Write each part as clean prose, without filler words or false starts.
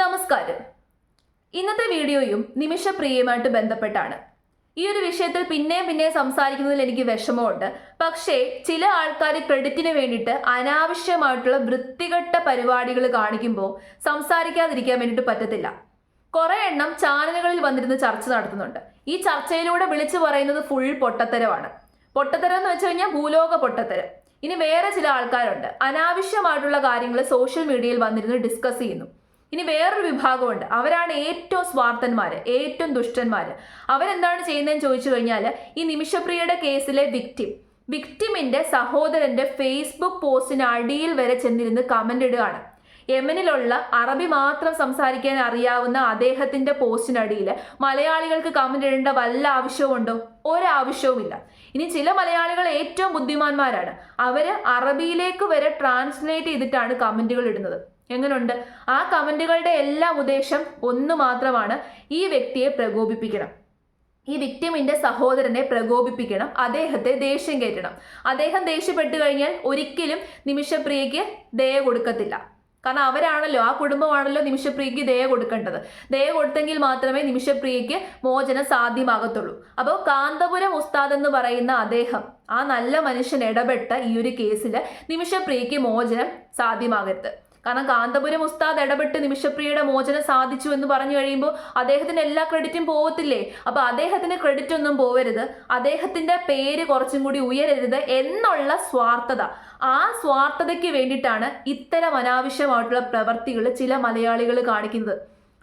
നമസ്കാരം. ഇന്നത്തെ വീഡിയോയും നിമിഷപ്രിയയുമായിട്ട് ബന്ധപ്പെട്ടാണ്. ഈ ഒരു വിഷയത്തിൽ പിന്നെ സംസാരിക്കുന്നതിൽ എനിക്ക് വിഷമമുണ്ട്. പക്ഷേ ചില ആൾക്കാർ ക്രെഡിറ്റിന് വേണ്ടിയിട്ട് അനാവശ്യമായിട്ടുള്ള വൃത്തികെട്ട പരിപാടികൾ കാണിക്കുമ്പോൾ സംസാരിക്കാതിരിക്കാൻ വേണ്ടിയിട്ട് പറ്റത്തില്ല. കുറെ എണ്ണം ചാനലുകളിൽ വന്നിരുന്ന് ചർച്ച നടത്തുന്നുണ്ട്. ഈ ചർച്ചയിലൂടെ വിളിച്ചു പറയുന്നത് ഫുൾ പൊട്ടത്തരമാണ്. പൊട്ടത്തരം എന്ന് വെച്ച് കഴിഞ്ഞാൽ ഭൂലോക പൊട്ടത്തരം. ഇനി വേറെ ചില ആൾക്കാരുണ്ട്, അനാവശ്യമായിട്ടുള്ള കാര്യങ്ങൾ സോഷ്യൽ മീഡിയയിൽ വന്നിരുന്ന് ഡിസ്കസ് ചെയ്യുന്നു. ഇനി വേറൊരു വിഭാഗമുണ്ട്, അവരാണ് ഏറ്റവും സ്വാർത്ഥന്മാര്, ഏറ്റവും ദുഷ്ടന്മാര്. അവരെന്താണ് ചെയ്യുന്നതെന്ന് ചോദിച്ചു കഴിഞ്ഞാൽ, ഈ നിമിഷപ്രിയയുടെ കേസിലെ വിക്ടിമിന്റെ സഹോദരന്റെ ഫേസ്ബുക്ക് പോസ്റ്റിന് അടിയിൽ വരെ ചെന്നിരുന്ന് കമന്റ് ഇടുകയാണ്. യമനിലുള്ള അറബി മാത്രം സംസാരിക്കാൻ അറിയാവുന്ന അദ്ദേഹത്തിന്റെ പോസ്റ്റിനടിയിൽ മലയാളികൾക്ക് കമന്റ് ഇടേണ്ട വല്ല ആവശ്യവുമുണ്ടോ? ഒരാവശ്യവുമില്ല. ഇനി ചില മലയാളികൾ ഏറ്റവും ബുദ്ധിമാന്മാരാണ്, അവര് അറബിയിലേക്ക് വരെ ട്രാൻസ്ലേറ്റ് ചെയ്തിട്ടാണ് കമന്റുകൾ ഇടുന്നത്. എങ്ങനെയുണ്ട്? ആ കമന്റുകളുടെ എല്ലാം ഉദ്ദേശം ഒന്ന് മാത്രമാണ്, ഈ വ്യക്തിയെ പ്രകോപിപ്പിക്കണം, ഈ വിക്ടിമിന്റെ സഹോദരനെ പ്രകോപിപ്പിക്കണം, അദ്ദേഹത്തെ ദേഷ്യം കയറ്റണം. അദ്ദേഹം ദേഷ്യപ്പെട്ടു കഴിഞ്ഞാൽ ഒരിക്കലും നിമിഷപ്രിയയ്ക്ക് ദയ കൊടുക്കത്തില്ല. കാരണം അവരാണല്ലോ, ആ കുടുംബമാണല്ലോ നിമിഷപ്രിയയ്ക്ക് ദയ കൊടുക്കേണ്ടത്. ദയ കൊടുത്തെങ്കിൽ മാത്രമേ നിമിഷപ്രിയയ്ക്ക് മോചനം സാധ്യമാകത്തുള്ളൂ. അപ്പോൾ കാന്തപുരം ഉസ്താദ് എന്ന് പറയുന്ന അദ്ദേഹം, ആ നല്ല മനുഷ്യൻ ഇടപെട്ട ഈ ഒരു കേസിൽ നിമിഷപ്രിയയ്ക്ക് മോചനം സാധ്യമാകരുത്. കാരണം കാന്തപുരം ഉസ്താദ് ഇടപെട്ട് നിമിഷപ്രിയയുടെ മോചനം സാധിച്ചു എന്ന് പറഞ്ഞു കഴിയുമ്പോൾ അദ്ദേഹത്തിന് എല്ലാ ക്രെഡിറ്റും പോകത്തില്ലേ? അപ്പൊ അദ്ദേഹത്തിന് ക്രെഡിറ്റ് ഒന്നും പോവരുത്, അദ്ദേഹത്തിന്റെ പേര് കുറച്ചും കൂടി ഉയരരുത് എന്നുള്ള സ്വാർത്ഥത, ആ സ്വാർത്ഥതയ്ക്ക് വേണ്ടിയിട്ടാണ് ഇത്തരം അനാവശ്യമായിട്ടുള്ള പ്രവർത്തികൾ ചില മലയാളികൾ കാണിക്കുന്നത്.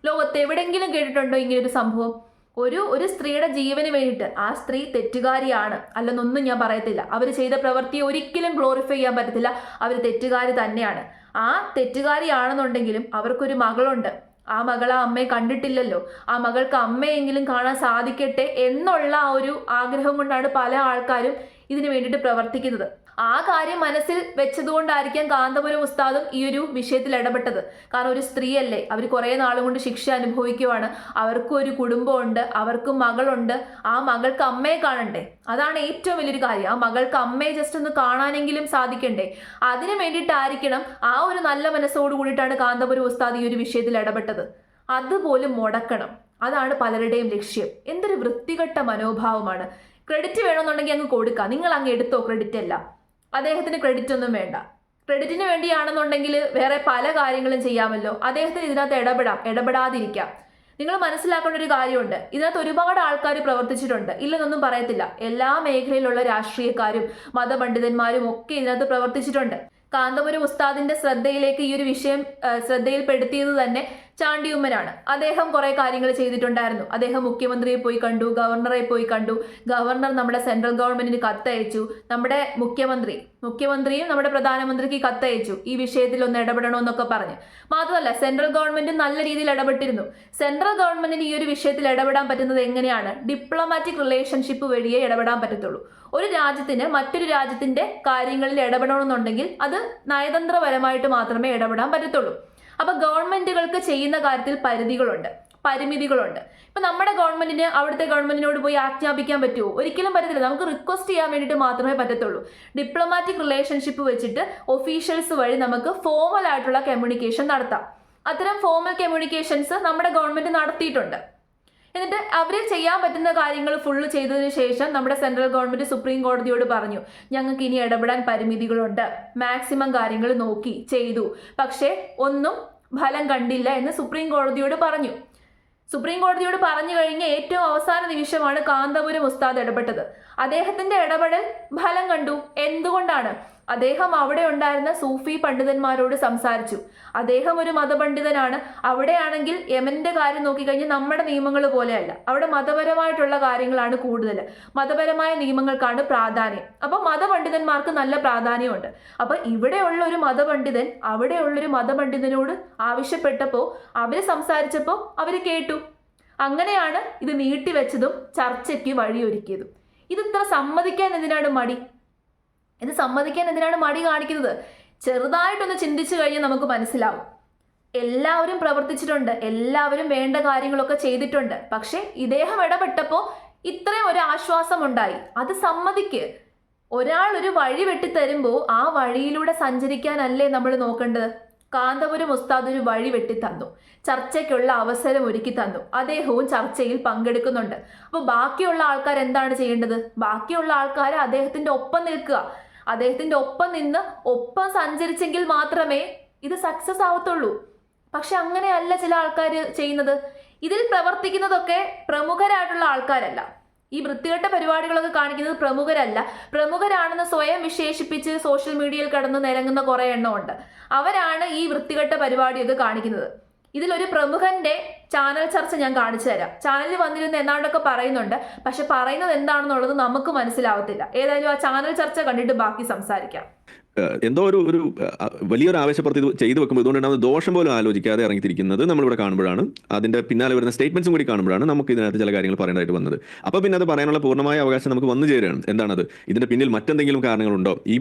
ലോകത്ത് എവിടെയെങ്കിലും കേട്ടിട്ടുണ്ടോ ഇങ്ങനൊരു സംഭവം? ഒരു സ്ത്രീയുടെ ജീവന് വേണ്ടിയിട്ട്, ആ സ്ത്രീ തെറ്റുകാരിയാണ് അല്ലെന്നൊന്നും ഞാൻ പറയത്തില്ല, അവർ ചെയ്ത പ്രവൃത്തിയെ ഒരിക്കലും ഗ്ലോറിഫൈ ചെയ്യാൻ പറ്റത്തില്ല, അവർ തെറ്റുകാരി തന്നെയാണ്. ആ തെറ്റുകാരിയാണെന്നുണ്ടെങ്കിലും അവർക്കൊരു മകളുണ്ട്, ആ മകൾ ആ അമ്മയെ കണ്ടിട്ടില്ലല്ലോ, ആ മകൾക്ക് അമ്മയെങ്കിലും കാണാൻ സാധിക്കട്ടെ എന്നുള്ള ആ ഒരു ആഗ്രഹം കൊണ്ടാണ് പല ആൾക്കാരും ഇതിനു വേണ്ടിയിട്ട് പ്രവർത്തിക്കുന്നത്. ആ കാര്യം മനസ്സിൽ വെച്ചതുകൊണ്ടായിരിക്കാം കാന്തപുരം ഉസ്താദും ഈ ഒരു വിഷയത്തിൽ ഇടപെട്ടത്. കാരണം ഒരു സ്ത്രീയല്ലേ, അവർ കുറേ നാളും കൊണ്ട് ശിക്ഷ അനുഭവിക്കുവാണ്, അവർക്കും ഒരു കുടുംബമുണ്ട്, അവർക്കും മകളുണ്ട്, ആ മകൾക്ക് അമ്മയെ കാണണ്ടേ? അതാണ് ഏറ്റവും വലിയൊരു കാര്യം. ആ മകൾക്ക് അമ്മയെ ജസ്റ്റ് ഒന്ന് കാണാനെങ്കിലും സാധിക്കണ്ടേ? അതിനു വേണ്ടിയിട്ടായിരിക്കണം, ആ ഒരു നല്ല മനസ്സോട് കൂടിയിട്ടാണ് കാന്തപുരം ഉസ്താദ് ഈ ഒരു വിഷയത്തിൽ ഇടപെട്ടത്. അതുപോലും മുടക്കണം, അതാണ് പലരുടെയും ലക്ഷ്യം. എന്തൊരു വൃത്തികെട്ട മനോഭാവമാണ്. ക്രെഡിറ്റ് വേണമെന്നുണ്ടെങ്കിൽ അങ്ങ് കൊടുക്കാം, നിങ്ങൾ അങ്ങ് എടുത്തോ ക്രെഡിറ്റ് എല്ലാം, അദ്ദേഹത്തിന് ക്രെഡിറ്റ് ഒന്നും വേണ്ട. ക്രെഡിറ്റിന് വേണ്ടിയാണെന്നുണ്ടെങ്കിൽ വേറെ പല കാര്യങ്ങളും ചെയ്യാമല്ലോ. അദ്ദേഹത്തിന് ഇതിനകത്ത് ഇടപെടാതിരിക്കാം. നിങ്ങൾ മനസ്സിലാക്കേണ്ട ഒരു കാര്യമുണ്ട്, ഇതിനകത്ത് ഒരുപാട് ആൾക്കാർ പ്രവർത്തിച്ചിട്ടുണ്ട്, ഇല്ലെന്നൊന്നും പറയത്തില്ല. എല്ലാ മേഖലയിലുള്ള രാഷ്ട്രീയക്കാരും മതപണ്ഡിതന്മാരും ഒക്കെ ഇതിനകത്ത് പ്രവർത്തിച്ചിട്ടുണ്ട്. കാന്തപുരം ഉസ്താദിന്റെ ശ്രദ്ധയിലേക്ക് ഈ ഒരു വിഷയം ശ്രദ്ധയിൽപ്പെടുത്തിയത് തന്നെ ചാണ്ടി ഉമ്മനാണ്. അദ്ദേഹം കുറെ കാര്യങ്ങൾ ചെയ്തിട്ടുണ്ടായിരുന്നു. അദ്ദേഹം മുഖ്യമന്ത്രിയെ പോയി കണ്ടു, ഗവർണറെ പോയി കണ്ടു, ഗവർണർ നമ്മുടെ സെൻട്രൽ ഗവൺമെന്റിന് കത്തയച്ചു, നമ്മുടെ മുഖ്യമന്ത്രിയും നമ്മുടെ പ്രധാനമന്ത്രിക്ക് കത്തയച്ചു ഈ വിഷയത്തിൽ ഒന്ന് ഇടപെടണമെന്നൊക്കെ പറഞ്ഞ്. മാത്രമല്ല സെൻട്രൽ ഗവൺമെന്റ് നല്ല രീതിയിൽ ഇടപെട്ടിരുന്നു. സെൻട്രൽ ഗവൺമെന്റിന് ഈ ഒരു വിഷയത്തിൽ ഇടപെടാൻ പറ്റുന്നത് എങ്ങനെയാണ്? ഡിപ്ലോമാറ്റിക് റിലേഷൻഷിപ്പ് വഴിയേ ഇടപെടാൻ പറ്റത്തുള്ളൂ. ഒരു രാജ്യത്തിന് മറ്റൊരു രാജ്യത്തിന്റെ കാര്യങ്ങളിൽ ഇടപെടണമെന്നുണ്ടെങ്കിൽ അത് നയതന്ത്രപരമായിട്ട് മാത്രമേ ഇടപെടാൻ പറ്റത്തുള്ളൂ. അപ്പൊ ഗവൺമെന്റുകൾക്ക് ചെയ്യുന്ന കാര്യത്തിൽ പരിമിതികളുണ്ട്. ഇപ്പൊ നമ്മുടെ ഗവൺമെന്റിന് അവിടുത്തെ ഗവൺമെന്റിനോട് പോയി ആജ്ഞാപിക്കാൻ പറ്റുമോ? ഒരിക്കലും പറ്റത്തില്ല. നമുക്ക് റിക്വസ്റ്റ് ചെയ്യാൻ വേണ്ടിയിട്ട് മാത്രമേ പറ്റത്തുള്ളൂ. ഡിപ്ലോമാറ്റിക് റിലേഷൻഷിപ്പ് വെച്ചിട്ട് ഒഫീഷ്യൽസ് വഴി നമുക്ക് ഫോമൽ ആയിട്ടുള്ള കമ്മ്യൂണിക്കേഷൻ നടത്താം. അത്തരം ഫോമൽ കമ്മ്യൂണിക്കേഷൻസ് നമ്മുടെ ഗവൺമെന്റ് നടത്തിയിട്ടുണ്ട്. എന്നിട്ട് അവർ ചെയ്യാൻ പറ്റുന്ന കാര്യങ്ങൾ ഫുള്ള് ചെയ്തതിനു ശേഷം നമ്മുടെ സെൻട്രൽ ഗവൺമെന്റ് സുപ്രീം കോടതിയോട് പറഞ്ഞു, ഞങ്ങൾക്ക് ഇനി ഇടപെടാൻ പരിമിതികളുണ്ട്, മാക്സിമം കാര്യങ്ങൾ നോക്കി ചെയ്തു, പക്ഷേ ഒന്നും ഫലം കണ്ടില്ല എന്ന് സുപ്രീം കോടതിയോട് പറഞ്ഞു. സുപ്രീം കോടതിയോട് പറഞ്ഞു കഴിഞ്ഞ ഏറ്റവും അവസാന നിമിഷമാണ് കാന്തപുരം ഉസ്താദ് ഇടപെട്ടത്. അദ്ദേഹത്തിന്റെ ഇടപെടൽ ഫലം കണ്ടു. എന്തുകൊണ്ടാണ്? അദ്ദേഹം അവിടെ ഉണ്ടായിരുന്ന സൂഫി പണ്ഡിതന്മാരോട് സംസാരിച്ചു. അദ്ദേഹം ഒരു മതപണ്ഡിതനാണ്. അവിടെയാണെങ്കിൽ യമന്റെ കാര്യം നോക്കിക്കഴിഞ്ഞാൽ നമ്മുടെ നിയമങ്ങൾ പോലെയല്ല, അവിടെ മതപരമായിട്ടുള്ള കാര്യങ്ങളാണ് കൂടുതൽ, മതപരമായ നിയമങ്ങൾക്കാണ് പ്രാധാന്യം. അപ്പൊ മതപണ്ഡിതന്മാർക്ക് നല്ല പ്രാധാന്യമുണ്ട്. അപ്പൊ ഇവിടെയുള്ള ഒരു മതപണ്ഡിതൻ അവിടെയുള്ളൊരു മതപണ്ഡിതനോട് ആവശ്യപ്പെട്ടപ്പോൾ അവര് സംസാരിച്ചപ്പോൾ അവര് കേട്ടു. അങ്ങനെയാണ് ഇത് നീട്ടിവെച്ചതും ചർച്ചയ്ക്ക് വഴിയൊരുക്കിയതും. ഇതിത്ര സമ്മതിക്കാൻ എന്തിനാണ് മടി കാണിക്കുന്നത്? ചെറുതായിട്ടൊന്ന് ചിന്തിച്ചു കഴിഞ്ഞാൽ നമുക്ക് മനസ്സിലാവും. എല്ലാവരും പ്രവർത്തിച്ചിട്ടുണ്ട്, എല്ലാവരും വേണ്ട കാര്യങ്ങളൊക്കെ ചെയ്തിട്ടുണ്ട്. പക്ഷെ ഇദ്ദേഹം ഇടപെട്ടപ്പോൾ ഇത്രയും ഒരു ആശ്വാസം ഉണ്ടായി. അത് സമ്മതിക്ക്. ഒരാൾ ഒരു വഴി വെട്ടിത്തരുമ്പോൾ ആ വഴിയിലൂടെ സഞ്ചരിക്കാനല്ലേ നമ്മൾ നോക്കേണ്ടത്? കാന്തപുരം ഉസ്താദ് ഒരു വഴി വെട്ടിത്തന്നു, ചർച്ചയ്ക്കുള്ള അവസരം ഒരുക്കി തന്നു, അദ്ദേഹവും ചർച്ചയിൽ പങ്കെടുക്കുന്നുണ്ട്. അപ്പോൾ ബാക്കിയുള്ള ആൾക്കാർ എന്താണ് ചെയ്യേണ്ടത്? ബാക്കിയുള്ള ആൾക്കാർ അദ്ദേഹത്തിന്റെ ഒപ്പം നിൽക്കുക. അദ്ദേഹത്തിന്റെ ഒപ്പം നിന്ന് ഒപ്പം സഞ്ചരിച്ചെങ്കിൽ മാത്രമേ ഇത് സക്സസ് ആവത്തുള്ളൂ. പക്ഷെ അങ്ങനെയല്ല ചില ആൾക്കാർ ചെയ്യുന്നത്. ഇതിൽ പ്രവർത്തിക്കുന്നതൊക്കെ പ്രമുഖരായിട്ടുള്ള ആൾക്കാരല്ല. ഈ വൃത്തികെട്ട പരിപാടികളൊക്കെ കാണിക്കുന്നത് പ്രമുഖരല്ല, പ്രമുഖരാണെന്ന് സ്വയം വിശേഷിപ്പിച്ച് സോഷ്യൽ മീഡിയയിൽ കിടന്ന് നിരങ്ങുന്ന കുറെ എണ്ണമുണ്ട്. അവരാണ് ഈ വൃത്തികെട്ട പരിപാടിയൊക്കെ കാണിക്കുന്നത്. ഇതിലൊരു പ്രമുഖന്റെ ചാനൽ ചർച്ച ഞാൻ കാണിച്ചു തരാം. ചാനലിൽ വന്നിരുന്ന് എന്നാണ്ടൊക്കെ പറയുന്നുണ്ട്, പക്ഷെ പറയുന്നത് എന്താണെന്നുള്ളത് നമുക്ക് മനസ്സിലാവത്തില്ല. ഏതായാലും ആ ചാനൽ ചർച്ച കണ്ടിട്ട് ബാക്കി സംസാരിക്കാം. എന്തോ ഒരു വലിയൊരു ആവശ്യപ്പുറത്ത് ഇത് ചെയ്തു വെക്കുമ്പോൾ ഇതുകൊണ്ടുണ്ടാകുന്ന ദോഷം പോലും ആലോചിക്കാതെ ഇറങ്ങിത്തിരിക്കുന്നത് നമ്മളിവിടെ കാണുമ്പോഴാണ്, അതിന്റെ പിന്നാലെ വരുന്ന സ്റ്റേറ്റ്മെന്റ്സും കൂടി കാണുമ്പോഴാണ് നമുക്ക് ഇതിനകത്ത് ചില കാര്യങ്ങൾ പറയേണ്ടതായിട്ട് വന്നത്. അപ്പോൾ പിന്നെ അത് പറയാനുള്ള പൂർണ്ണമായ അവകാശം നമുക്ക് വന്നു ചേരുകയാണ്. എന്താണത്? ഇതിന്റെ പിന്നിൽ മറ്റെന്തെങ്കിലും കാരണങ്ങളുണ്ടോ,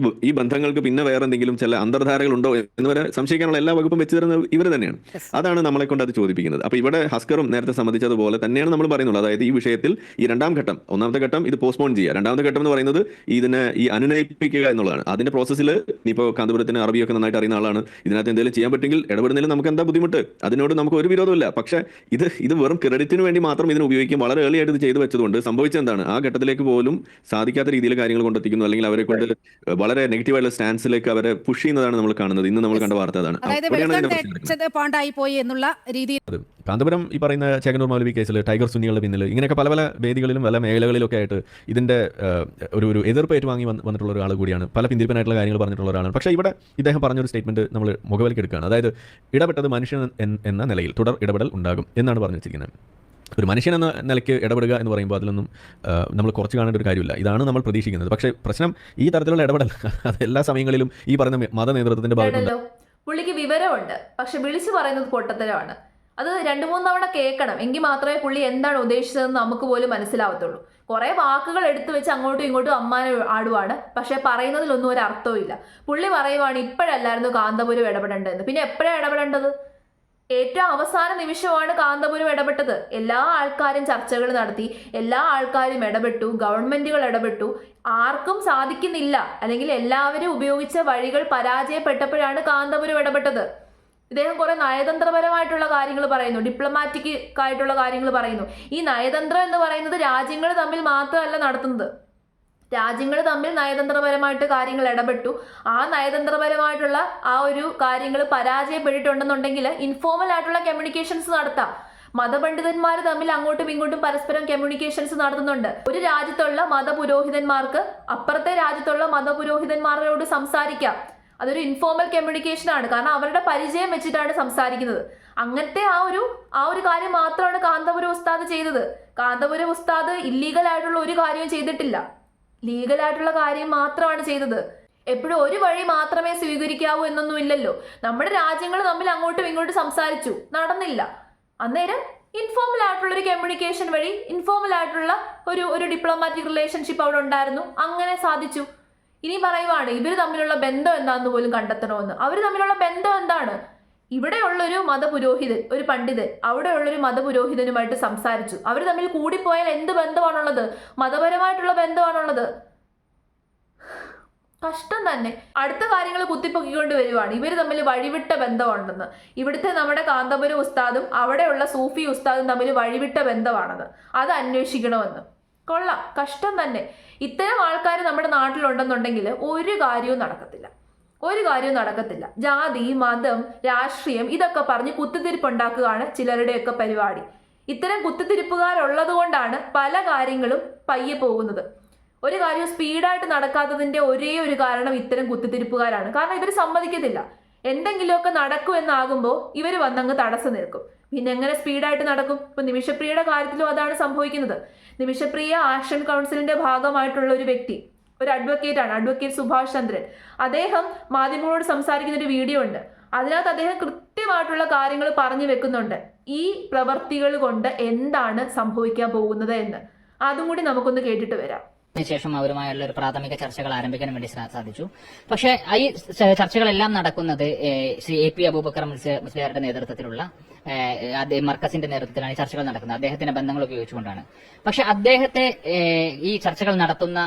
ഈ ബന്ധങ്ങൾക്ക് പിന്നെ വേറെ എന്തെങ്കിലും ചില അന്തർധാരകളുണ്ടോ എന്നിവരെ സംശയിക്കാനുള്ള എല്ലാ വകുപ്പും വെച്ച് തരുന്നത് ഇവർ തന്നെയാണ്. അതാണ് നമ്മളെ കൊണ്ട് അത് ചോദിപ്പിക്കുന്നത്. അപ്പോൾ ഇവിടെ ഹസ്കറും നേരത്തെ സമ്മതിച്ചതുപോലെ തന്നെയാണ് നമ്മൾ പറയുന്നത്. അതായത് ഈ വിഷയത്തിൽ ഈ രണ്ടാം ഘട്ടം, ഒന്നാമത്തെ ഘട്ടം ഇത് പോസ്റ്റ്പോൺ ചെയ്യുക, രണ്ടാമത്തെ ഘട്ടം എന്ന് പറയുന്നത് ഇതിനെ ഈ അനുനയിപ്പിക്കുക എന്നുള്ളതാണ്. അതിന്റെ പ്രോസസ്സിൽ ഇപ്പോൾ കാന്തപുരത്തിന് അറബിയൊക്കെ നന്നായിട്ട് അറിയുന്ന ആളാണ്, ഇതിനകത്ത് എന്തെങ്കിലും ചെയ്യാൻ പറ്റുമെങ്കിൽ ഇടപെടുന്നതിൽ നമുക്ക് എന്താ ബുദ്ധിമുട്ട്? അതിനോട് നമുക്ക് ഒരു വിരോധമില്ല. പക്ഷേ ഇത് വെറും ക്രെഡിറ്റിന് വേണ്ടി മാത്രം ഇതിന് ഉപയോഗിക്കും. വളരെ ഏർലി ആയിട്ട് ഇത് ചെയ്തു വെച്ചതുകൊണ്ട് സംഭവിച്ചെന്താണ്, ആ ഘട്ടത്തിലേക്ക് പോലും സാധിക്കാത്ത രീതിയിൽ കാര്യങ്ങൾ കൊണ്ടെത്തിക്കുന്നു, അല്ലെങ്കിൽ അവരെ കൊണ്ട് വളരെ നെഗറ്റീവായിട്ടുള്ള സ്റ്റാൻസിലേക്ക് അവരെ പുഷ് ചെയ്യുന്നതാണ് നമ്മൾ കാണുന്നത്. ഇന്ന് നമ്മൾ കണ്ട വാർത്ത അതാണ്. കാന്തപുരം ഈ പറയുന്ന ചേകന്നൂർ മൗലവി കേസിൽ ടൈഗർ സുന്നികളുടെ പിന്നിൽ ഇങ്ങനെയൊക്കെ പല പല വേദികളിലും പല മേഖലകളിലൊക്കെ ആയിട്ട് ഇതിന്റെ ഒരു എതിർപ്പ് ഏറ്റുവാങ്ങി വന്നിട്ടുള്ള ഒരാൾ കൂടിയാണ്. പല പിന്തിരിപ്പനായിട്ടുള്ള കാര്യങ്ങൾ പറഞ്ഞിട്ടുള്ള ഒരാളാണ്. പക്ഷേ ഇവിടെ ഇദ്ദേഹം പറഞ്ഞൊരു സ്റ്റേറ്റ്മെന്റ് നമ്മൾ മുഖവിലക്കെടുക്കുകയാണ്. അതായത് ഇടപെട്ടത് മനുഷ്യൻ എന്ന നിലയിൽ തുടർ ഇടപെടൽ ഉണ്ടാകും എന്നാണ് പറഞ്ഞു വെച്ചിരിക്കുന്നത്. ഒരു മനുഷ്യൻ എന്ന നിലയ്ക്ക് ഇടപെടുക എന്ന് പറയുമ്പോൾ അതിലൊന്നും നമ്മൾ കുറച്ച് കാണേണ്ട ഒരു കാര്യമില്ല. ഇതാണ് നമ്മൾ പ്രതീക്ഷിക്കുന്നത്. പക്ഷേ പ്രശ്നം ഈ തരത്തിലുള്ള ഇടപെടൽ അത് എല്ലാ സമയങ്ങളിലും ഈ പറയുന്ന മത നേതൃത്വത്തിന്റെ ഭാഗത്തുണ്ട്. പുള്ളിക്ക് വിവരമുണ്ട്, പക്ഷെ വിളിച്ചു പറയുന്നത് പൊട്ടത്തരമാണ്. അത് 2-3 തവണ കേൾക്കണം, എങ്കിൽ മാത്രമേ പുള്ളി എന്താണ് ഉദ്ദേശിച്ചതെന്ന് നമുക്ക് പോലും മനസ്സിലാവത്തുള്ളൂ. കുറെ വാക്കുകൾ എടുത്തു വെച്ച് അങ്ങോട്ടും ഇങ്ങോട്ടും അമ്മാനെ ആടുവാണ്, പക്ഷെ പറയുന്നതിലൊന്നും ഒരു അർത്ഥവും ഇല്ല. പുള്ളി പറയുവാണ് ഇപ്പോഴല്ലായിരുന്നു കാന്തപുരം ഇടപെടേണ്ടതെന്ന്. പിന്നെ എപ്പോഴാണ് ഇടപെടേണ്ടത്? ഏറ്റവും അവസാന നിമിഷമാണ് കാന്തപുരം ഇടപെട്ടത്. എല്ലാ ആൾക്കാരും ചർച്ചകൾ നടത്തി, എല്ലാ ആൾക്കാരും ഇടപെട്ടു, ഗവൺമെന്റുകൾ ഇടപെട്ടു. ആർക്കും സാധിക്കുന്നില്ല, അല്ലെങ്കിൽ എല്ലാവരും ഉപയോഗിച്ച വഴികൾ പരാജയപ്പെട്ടപ്പോഴാണ് കാന്തപുരം ഇടപെട്ടത്. ഇദ്ദേഹം കുറെ നയതന്ത്രപരമായിട്ടുള്ള കാര്യങ്ങൾ പറയുന്നു, ഡിപ്ലോമാറ്റിക് ആയിട്ടുള്ള കാര്യങ്ങൾ പറയുന്നു. ഈ നയതന്ത്രം എന്ന് പറയുന്നത് രാജ്യങ്ങൾ തമ്മിൽ മാത്രമല്ല നടത്തുന്നത്. രാജ്യങ്ങൾ തമ്മിൽ നയതന്ത്രപരമായിട്ട് കാര്യങ്ങൾ ഇടപെട്ടു. ആ നയതന്ത്രപരമായിട്ടുള്ള ആ ഒരു കാര്യങ്ങൾ പരാജയപ്പെട്ടിട്ടുണ്ടെന്നുണ്ടെങ്കിൽ ഇൻഫോർമൽ ആയിട്ടുള്ള കമ്മ്യൂണിക്കേഷൻസ് നടത്താം. മതപണ്ഡിതന്മാർ തമ്മിൽ അങ്ങോട്ടും ഇങ്ങോട്ടും പരസ്പരം കമ്മ്യൂണിക്കേഷൻസ് നടത്തുന്നുണ്ട്. ഒരു രാജ്യത്തുള്ള മതപുരോഹിതന്മാർക്ക് അപ്പുറത്തെ രാജ്യത്തുള്ള മതപുരോഹിതന്മാരോട് സംസാരിക്കാം. അതൊരു ഇൻഫോർമൽ കമ്മ്യൂണിക്കേഷൻ ആണ്, കാരണം അവരുടെ പരിചയം വെച്ചിട്ടാണ് സംസാരിക്കുന്നത്. അങ്ങനത്തെ ആ ഒരു കാര്യം മാത്രമാണ് കാന്തപുരം ഉസ്താദ് ചെയ്തത്. കാന്തപുരം ഉസ്താദ് ഇല്ലീഗൽ ആയിട്ടുള്ള ഒരു കാര്യവും ചെയ്തിട്ടില്ല, ലീഗൽ ആയിട്ടുള്ള കാര്യം മാത്രമാണ് ചെയ്തത്. എപ്പോഴും ഒരു വഴി മാത്രമേ സ്വീകരിക്കാവൂ എന്നൊന്നും ഇല്ലല്ലോ. നമ്മുടെ രാജ്യങ്ങൾ തമ്മിൽ അങ്ങോട്ടും ഇങ്ങോട്ടും സംസാരിച്ചു, നടന്നില്ല. അന്നേരം ഇൻഫോർമൽ ആയിട്ടുള്ള ഒരു കമ്മ്യൂണിക്കേഷൻ വഴി ഇൻഫോർമൽ ആയിട്ടുള്ള ഒരു ഡിപ്ലോമാറ്റിക് റിലേഷൻഷിപ്പ് അവിടെ ഉണ്ടായിരുന്നു, അങ്ങനെ സാധിച്ചു. ഇനി പറയുവാണ് ഇവർ തമ്മിലുള്ള ബന്ധം എന്താണെന്ന് പോലും കണ്ടെത്തണമെന്ന്. അവർ തമ്മിലുള്ള ബന്ധം എന്താണ്? ഇവിടെയുള്ളൊരു മതപുരോഹിതൻ, ഒരു പണ്ഡിതൻ അവിടെയുള്ളൊരു മതപുരോഹിതനുമായിട്ട് സംസാരിച്ചു. അവർ തമ്മിൽ കൂടിപ്പോയാൽ എന്ത് ബന്ധമാണുള്ളത്? മതപരമായിട്ടുള്ള ബന്ധമാണുള്ളത്. കഷ്ടം തന്നെ. അടുത്ത കാര്യങ്ങൾ കുത്തിപ്പൊക്കിക്കൊണ്ട് വരുവാണ് ഇവർ തമ്മിൽ വഴിവിട്ട ബന്ധമുണ്ടെന്ന്. ഇവിടുത്തെ നമ്മുടെ കാന്തപുരം ഉസ്താദും അവിടെയുള്ള സൂഫി ഉസ്താദും തമ്മിൽ വഴിവിട്ട ബന്ധമാണെന്ന്, അത് അന്വേഷിക്കണമെന്ന്. കൊള്ളാം, കഷ്ടം തന്നെ. ഇത്തരം ആൾക്കാർ നമ്മുടെ നാട്ടിലുണ്ടെന്നുണ്ടെങ്കിൽ ഒരു കാര്യവും നടക്കത്തില്ല. ജാതി, മതം, രാഷ്ട്രീയം ഇതൊക്കെ പറഞ്ഞ് കുത്തിത്തിരിപ്പുണ്ടാക്കുകയാണ് ചിലരുടെയൊക്കെ പരിപാടി. ഇത്തരം കുത്തിത്തിരിപ്പുകാരുള്ളത് കൊണ്ടാണ് പല കാര്യങ്ങളും പയ്യെ പോകുന്നത്. ഒരു കാര്യം സ്പീഡായിട്ട് നടക്കാത്തതിന്റെ ഒരേ ഒരു കാരണം ഇത്തരം കുത്തിത്തിരിപ്പുകാരാണ്. കാരണം ഇവർ സമ്മതിക്കത്തില്ല. എന്തെങ്കിലുമൊക്കെ നടക്കും എന്നാകുമ്പോൾ ഇവർ വന്നങ്ങ് തടസ്സം നിൽക്കും. പിന്നെ എങ്ങനെ സ്പീഡായിട്ട് നടക്കും? ഇപ്പൊ നിമിഷപ്രിയയുടെ കാര്യത്തിലും അതാണ് സംഭവിക്കുന്നത്. നിമിഷപ്രിയ ആക്ഷൻ കൗൺസിലിന്റെ ഭാഗമായിട്ടുള്ള ഒരു വ്യക്തി, ഒരു അഡ്വക്കേറ്റ് ആണ്, അഡ്വക്കേറ്റ് സുഭാഷ് ചന്ദ്രൻ. അദ്ദേഹം മാധ്യമങ്ങളോട് സംസാരിക്കുന്ന ഒരു വീഡിയോ ഉണ്ട്. അതിനകത്ത് അദ്ദേഹം കൃത്യമായിട്ടുള്ള കാര്യങ്ങൾ പറഞ്ഞു വെക്കുന്നുണ്ട്, ഈ പ്രവർത്തികൾ കൊണ്ട് എന്താണ് സംഭവിക്കാൻ പോകുന്നത് എന്ന്. അതും കൂടി നമുക്കൊന്ന് കേട്ടിട്ട് വരാം. ശേഷം അവരുമായുള്ള ഒരു പ്രാഥമിക ചർച്ചകൾ ആരംഭിക്കാൻ വേണ്ടി സാധിച്ചു. പക്ഷേ ഈ ചർച്ചകളെല്ലാം നടക്കുന്നത് ശ്രീ AP അബൂബക്കർ മുസ്ലിയാരുടെ നേതൃത്വത്തിലുള്ള മർക്കസിന്റെ നേതൃത്വത്തിലാണ് ഈ ചർച്ചകൾ നടക്കുന്നത്. അദ്ദേഹത്തിന്റെ ബന്ധങ്ങൾ ഉപയോഗിച്ചുകൊണ്ടാണ്. പക്ഷെ അദ്ദേഹത്തെ ഈ ചർച്ചകൾ നടത്തുന്ന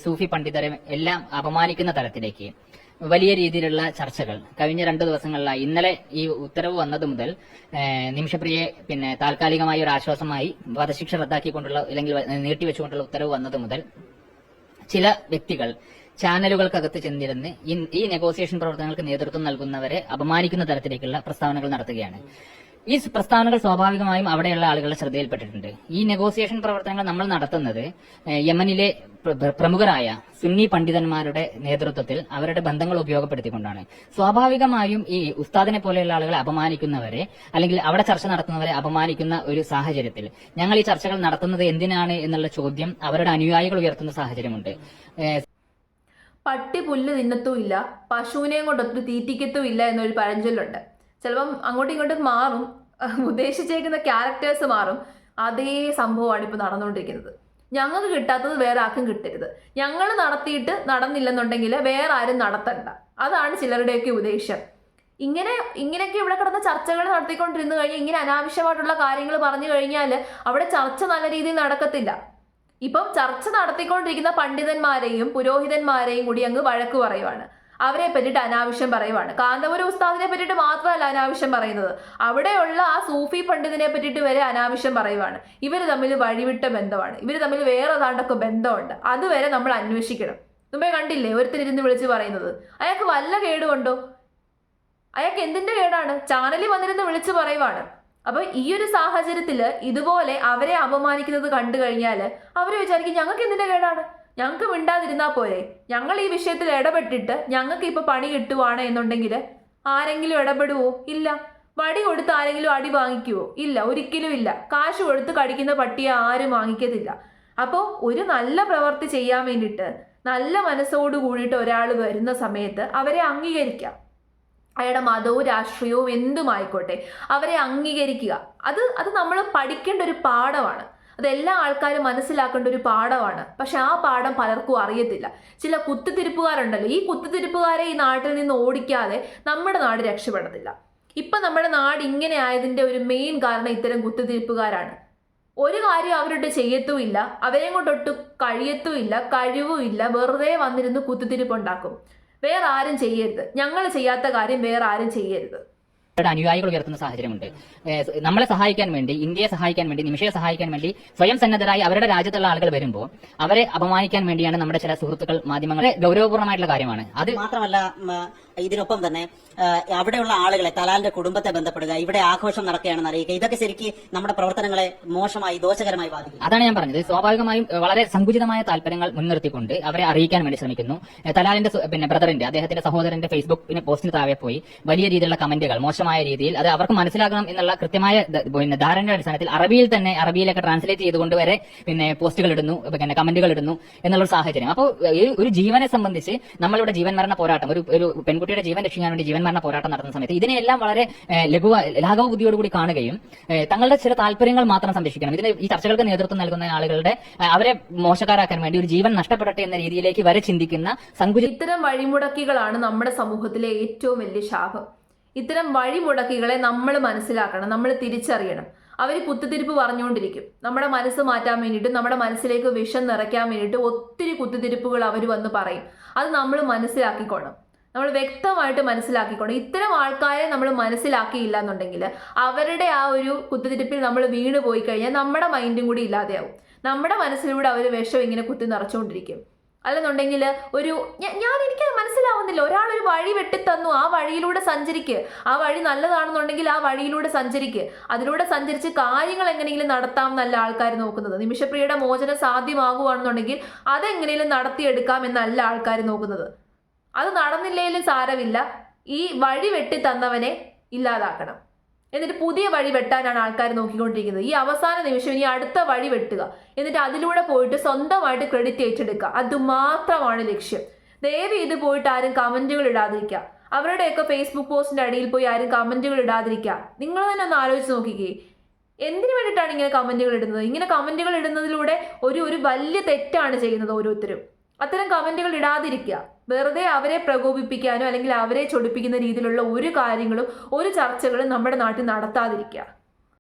സൂഫി പണ്ഡിതരെ എല്ലാം അപമാനിക്കുന്ന തരത്തിലേക്ക് വലിയ രീതിയിലുള്ള ചർച്ചകൾ കഴിഞ്ഞ 2 ദിവസങ്ങളിലായി, ഇന്നലെ ഈ ഉത്തരവ് വന്നത് മുതൽ നിമിഷപ്രിയെ പിന്നെ താൽക്കാലികമായ ഒരു ആശ്വാസമായി വധശിക്ഷ റദ്ദാക്കിക്കൊണ്ടുള്ള അല്ലെങ്കിൽ നീട്ടിവെച്ചുകൊണ്ടുള്ള ഉത്തരവ് വന്നത് മുതൽ ചില വ്യക്തികൾ ചാനലുകൾക്കകത്ത് ചെന്നിരുന്ന് ഈ നെഗോസിയേഷൻ പ്രവർത്തനങ്ങൾക്ക് നേതൃത്വം നൽകുന്നവരെ അപമാനിക്കുന്ന തരത്തിലേക്കുള്ള പ്രസ്താവനകൾ നടത്തുകയാണ്. ഈ പ്രസ്താവനകൾ സ്വാഭാവികമായും അവിടെയുള്ള ആളുകളുടെ ശ്രദ്ധയിൽപ്പെട്ടിട്ടുണ്ട്. ഈ നെഗോസിയേഷൻ പ്രവർത്തനങ്ങൾ നമ്മൾ നടത്തുന്നത് യമനിലെ പ്രമുഖരായ സുന്നി പണ്ഡിതന്മാരുടെ നേതൃത്വത്തിൽ അവരുടെ ബന്ധങ്ങൾ ഉപയോഗപ്പെടുത്തിക്കൊണ്ടാണ്. സ്വാഭാവികമായും ഈ ഉസ്താദിനെ പോലെയുള്ള ആളുകളെ അപമാനിക്കുന്നവരെ അല്ലെങ്കിൽ അവിടെ ചർച്ച നടത്തുന്നവരെ അപമാനിക്കുന്ന ഒരു സാഹചര്യത്തിൽ ഞങ്ങൾ ഈ ചർച്ചകൾ നടത്തുന്നത് എന്തിനാണ് എന്നുള്ള ചോദ്യം അവരുടെ അനുയായികൾ ഉയർത്തുന്ന സാഹചര്യമുണ്ട്. പട്ടി പുല്ല് തിന്നത്തുമില്ല, പശുവിനെയും കൊണ്ടൊത്തിരി തീറ്റിക്കത്തുമില്ല എന്നൊരു പഴഞ്ചൊല്ലുണ്ട്. ചിലപ്പം അങ്ങോട്ടും ഇങ്ങോട്ടും മാറും, ഉദ്ദേശിച്ചേക്കുന്ന ക്യാരക്ടേഴ്സ് മാറും. അതേ സംഭവമാണ് ഇപ്പോൾ നടന്നുകൊണ്ടിരിക്കുന്നത്. ഞങ്ങൾക്ക് കിട്ടാത്തത് വേറെ ആർക്കും കിട്ടരുത്, ഞങ്ങൾ നടത്തിയിട്ട് നടന്നില്ലെന്നുണ്ടെങ്കിൽ വേറെ ആരും നടത്തണ്ട, അതാണ് ചിലരുടെയൊക്കെ ഉദ്ദേശം. ഇങ്ങനെയൊക്കെ ഇവിടെ കിടന്ന ചർച്ചകൾ നടത്തിക്കൊണ്ടിരുന്നു കഴിഞ്ഞാൽ, ഇങ്ങനെ അനാവശ്യമായിട്ടുള്ള കാര്യങ്ങൾ പറഞ്ഞു കഴിഞ്ഞാൽ അവിടെ ചർച്ച നല്ല രീതിയിൽ നടക്കത്തില്ല. ഇപ്പം ചർച്ച നടത്തിക്കൊണ്ടിരിക്കുന്ന പണ്ഡിതന്മാരെയും പുരോഹിതന്മാരെയും കൂടി അങ്ങ് വഴക്ക് പറയുവാണ്, അവരെ പറ്റിയിട്ട് അനാവശ്യം പറയുവാണ്. കാന്തപുരം ഉസ്താദിനെ പറ്റിയിട്ട് മാത്രമല്ല അനാവശ്യം പറയുന്നത്, അവിടെയുള്ള ആ സൂഫി പണ്ഡിതനെ പറ്റിയിട്ട് വരെ അനാവശ്യം പറയുവാണ്. ഇവർ തമ്മിൽ വഴിവിട്ട ബന്ധമാണ്, ഇവർ തമ്മിൽ വേറെ ഏതാണ്ടൊക്കെ ബന്ധമുണ്ട്, അതുവരെ നമ്മൾ അന്വേഷിക്കണം. മുമ്പേ കണ്ടില്ലേ ഒരുത്തരിരുന്ന് വിളിച്ച് പറയുന്നത്? അയാൾക്ക് വല്ല കേടുകൊണ്ടോ? അയാൾക്ക് എന്തിന്റെ കേടാണ്? ചാനലിൽ വന്നിരുന്ന് വിളിച്ച് പറയുവാണ്. അപ്പൊ ഈ ഒരു സാഹചര്യത്തിൽ ഇതുപോലെ അവരെ അപമാനിക്കുന്നത് കണ്ടു കഴിഞ്ഞാൽ അവർ വിചാരിക്കും ഞങ്ങൾക്ക് എന്തിന്റെ കേടാണ്, ഞങ്ങൾക്ക് മിണ്ടാതിരുന്നാൽ പോരെ, ഞങ്ങൾ ഈ വിഷയത്തിൽ ഇടപെട്ടിട്ട് ഞങ്ങൾക്ക് ഇപ്പൊ പണി കിട്ടുവാണ് എന്നുണ്ടെങ്കിൽ ആരെങ്കിലും ഇടപെടുവോ? ഇല്ല. വടി കൊടുത്ത് ആരെങ്കിലും അടി വാങ്ങിക്കുവോ? ഇല്ല, ഒരിക്കലും ഇല്ല. കാശ് കൊടുത്ത് കടിക്കുന്ന പട്ടിയെ ആരും വാങ്ങിക്കത്തില്ല. അപ്പോൾ ഒരു നല്ല പ്രവൃത്തി ചെയ്യാൻ വേണ്ടിയിട്ട് നല്ല മനസ്സോട് കൂടിയിട്ട് ഒരാൾ വരുന്ന സമയത്ത് അവരെ അംഗീകരിക്കാം. അയാളുടെ മതവും രാഷ്ട്രീയവും എന്തുമായിക്കോട്ടെ അവരെ അംഗീകരിക്കുക. അത് നമ്മൾ പഠിക്കേണ്ട ഒരു പാഠമാണ്, അതെല്ലാ ആൾക്കാരും മനസ്സിലാക്കേണ്ട ഒരു പാഠമാണ്. പക്ഷെ ആ പാഠം പലർക്കും അറിയത്തില്ല. ചില കുത്തിത്തിരിപ്പുകാരുണ്ടല്ലോ, ഈ കുത്തിത്തിരിപ്പുകാരെ ഈ നാട്ടിൽ നിന്ന് ഓടിക്കാതെ നമ്മുടെ നാട് രക്ഷപ്പെടത്തില്ല. ഇപ്പം നമ്മുടെ നാട് ഇങ്ങനെ ആയതിൻ്റെ ഒരു മെയിൻ കാരണം ഇത്തരം കുത്തിത്തിരിപ്പുകാരാണ്. ഒരു കാര്യം അവരോട്ട് ചെയ്യത്തുമില്ല, അവരെയും കൊണ്ടൊട്ട് കഴിയത്തുമില്ല, കഴിവുമില്ല, വെറുതെ വന്നിരുന്ന് കുത്തിത്തിരിപ്പുണ്ടാക്കും. വേറെ ആരും ചെയ്യരുത്, ഞങ്ങൾ ചെയ്യാത്ത കാര്യം വേറെ ആരും ചെയ്യരുത്. അനുയായികൾ ഉയർത്തുന്ന സാഹചര്യമുണ്ട്. നമ്മളെ സഹായിക്കാൻ വേണ്ടി, ഇന്ത്യയെ സഹായിക്കാൻ വേണ്ടി, നിമിഷയെ സഹായിക്കാൻ വേണ്ടി സ്വയം സന്നദ്ധരായി അവരുടെ രാജ്യത്തുള്ള ആളുകൾ വരുമ്പോൾ അവരെ അപമാനിക്കാൻ വേണ്ടിയാണ് നമ്മുടെ ചില സുഹൃത്തുക്കൾ മാധ്യമങ്ങളെ ഗൗരവപൂർണ്ണമായിട്ടുള്ള കാര്യമാണ്. അത് മാത്രമല്ല ഇതിനൊപ്പം തന്നെ അവിടെയുള്ള ആളുകളെ, തലാലിന്റെ കുടുംബത്തെ ബന്ധപ്പെടുക, ഇവിടെ ആഘോഷം നടക്കുകയാണെന്ന് അറിയിക്കുക, ഇതൊക്കെ ശരിക്കും നമ്മുടെ പ്രവർത്തനങ്ങളെ മോശമായി ദോഷകരമായി ബാധിക്കും. അതാണ് ഞാൻ പറഞ്ഞത്. സ്വാഭാവികമായും വളരെ സങ്കുചിതമായ താല്പര്യങ്ങൾ മുൻനിർത്തിക്കൊണ്ട് അവരെ അറിയിക്കാൻ വേണ്ടി ശ്രമിക്കുന്നു. തലാലിന്റെ ബ്രദറിന്റെ, അദ്ദേഹത്തിന്റെ സഹോദരന്റെ ഫേസ്ബുക്ക് പോസ്റ്റിന് താഴെ പോയി വലിയ രീതിയിലുള്ള കമന്റുകൾ, മോശമായ രീതിയിൽ, അത് അവർക്ക് മനസ്സിലാക്കണം എന്നുള്ള കൃത്യമായ ധാരണയുടെ അടിസ്ഥാനത്തിൽ അറബിയിലൊക്കെ ട്രാൻസ്ലേറ്റ് ചെയ്തുകൊണ്ട് വരെ പോസ്റ്റുകൾ ഇടുന്നു, കമന്റുകൾ ഇടുന്നു എന്നുള്ള സാഹചര്യം. അപ്പോൾ ഒരു ജീവനെ സംബന്ധിച്ച് നമ്മളിവിടെ ജീവൻ മരണ പോരാട്ടം, ഒരു പെൺകുട്ടിയുടെ ജീവൻ രക്ഷിക്കാൻ വേണ്ടി ജീവൻ മരണ പോരാട്ടം നടത്തുന്ന സമയത്ത് ഇതിനെല്ലാം വളരെ ലാഘവ ബുദ്ധിയോടുകൂടി കാണുകയും തങ്ങളുടെ ചില താല്പര്യങ്ങൾ മാത്രം സംരക്ഷിക്കണം. ഈ ചർച്ചകൾക്ക് നേതൃത്വം നൽകുന്ന ആളുകളുടെ അവരെ മോശക്കാരാക്കാൻ വേണ്ടി ഒരു ജീവൻ നഷ്ടപ്പെടട്ടെ എന്ന രീതിയിലേക്ക് വരെ ചിന്തിക്കുന്ന ഇത്തരം വഴിമുടക്കികളാണ് നമ്മുടെ സമൂഹത്തിലെ ഏറ്റവും വലിയ ശാപം. ഇത്തരം വഴിമുടക്കികളെ നമ്മൾ മനസ്സിലാക്കണം, നമ്മൾ തിരിച്ചറിയണം. അവർ കുത്തിത്തിരിപ്പ് പറഞ്ഞുകൊണ്ടിരിക്കും, നമ്മുടെ മനസ്സ് മാറ്റാൻ വേണ്ടിയിട്ട്, നമ്മുടെ മനസ്സിലേക്ക് വിഷം നിറയ്ക്കാൻ വേണ്ടിയിട്ട് ഒത്തിരി കുത്തിത്തിരിപ്പുകൾ അവർ വന്ന് പറയും. അത് നമ്മൾ മനസ്സിലാക്കിക്കോണം, നമ്മൾ വ്യക്തമായിട്ട് മനസ്സിലാക്കിക്കോണം. ഇത്തരം ആൾക്കാരെ നമ്മൾ മനസ്സിലാക്കിയില്ല എന്നുണ്ടെങ്കിൽ അവരുടെ ആ ഒരു കുത്തിത്തിരിപ്പിൽ നമ്മൾ വീണ് പോയി കഴിഞ്ഞാൽ നമ്മുടെ മൈൻഡും കൂടി ഇല്ലാതെയാവും. നമ്മുടെ മനസ്സിലൂടെ അവർ വിഷം ഇങ്ങനെ കുത്തി നിറച്ചുകൊണ്ടിരിക്കും. അല്ലെന്നുണ്ടെങ്കിൽ എനിക്ക് മനസ്സിലാവുന്നില്ല, ഒരാളൊരു വഴി വെട്ടിത്തന്നു, ആ വഴിയിലൂടെ സഞ്ചരിക്കുക, ആ വഴി നല്ലതാണെന്നുണ്ടെങ്കിൽ ആ വഴിയിലൂടെ സഞ്ചരിക്കുക, അതിലൂടെ സഞ്ചരിച്ച് കാര്യങ്ങൾ എങ്ങനെയെങ്കിലും നടത്താം എന്നല്ല ആൾക്കാർ നോക്കുന്നത്. നിമിഷപ്രിയയുടെ മോചനം സാധ്യമാകുകയാണെന്നുണ്ടെങ്കിൽ അതെങ്ങനെയും നടത്തിയെടുക്കാം എന്നല്ല ആൾക്കാർ നോക്കുന്നത്. അത് നടന്നില്ലെങ്കിലും സാരമില്ല, ഈ വഴി വെട്ടിത്തന്നവനെ ഇല്ലാതാക്കണം, എന്നിട്ട് പുതിയ വഴി വെട്ടാനാണ് ആൾക്കാർ നോക്കിക്കൊണ്ടിരിക്കുന്നത്. ഈ അവസാന നിമിഷം ഇനി അടുത്ത വഴി വെട്ടുക, എന്നിട്ട് അതിലൂടെ പോയിട്ട് സ്വന്തമായിട്ട് ക്രെഡിറ്റ് ഏറ്റെടുക്കുക, അതുമാത്രമാണ് ലക്ഷ്യം. ദയവ് ഇത് പോയിട്ട് ആരും കമന്റുകൾ ഇടാതിരിക്കുക, അവരുടെയൊക്കെ ഫേസ്ബുക്ക് പോസ്റ്റിന്റെ അടിയിൽ പോയി ആരും കമന്റുകൾ ഇടാതിരിക്കുക. നിങ്ങൾ തന്നെ ഒന്ന് ആലോചിച്ച് നോക്കിക്കേ, എന്തിനു വേണ്ടിയിട്ടാണ് ഇങ്ങനെ കമന്റുകൾ ഇടുന്നത്? ഇങ്ങനെ കമന്റുകൾ ഇടുന്നതിലൂടെ ഒരു വലിയ തെറ്റാണ് ചെയ്യുന്നത് ഓരോരുത്തരും. അത്തരം കമന്റുകൾ ഇടാതിരിക്കുക. വെറുതെ അവരെ പ്രകോപിപ്പിക്കാനോ അല്ലെങ്കിൽ അവരെ ചൊടിപ്പിക്കുന്ന രീതിയിലുള്ള ഒരു കാര്യങ്ങളും ഒരു ചർച്ചകളും നമ്മുടെ നാട്ടിൽ നടത്താതിരിക്കുക.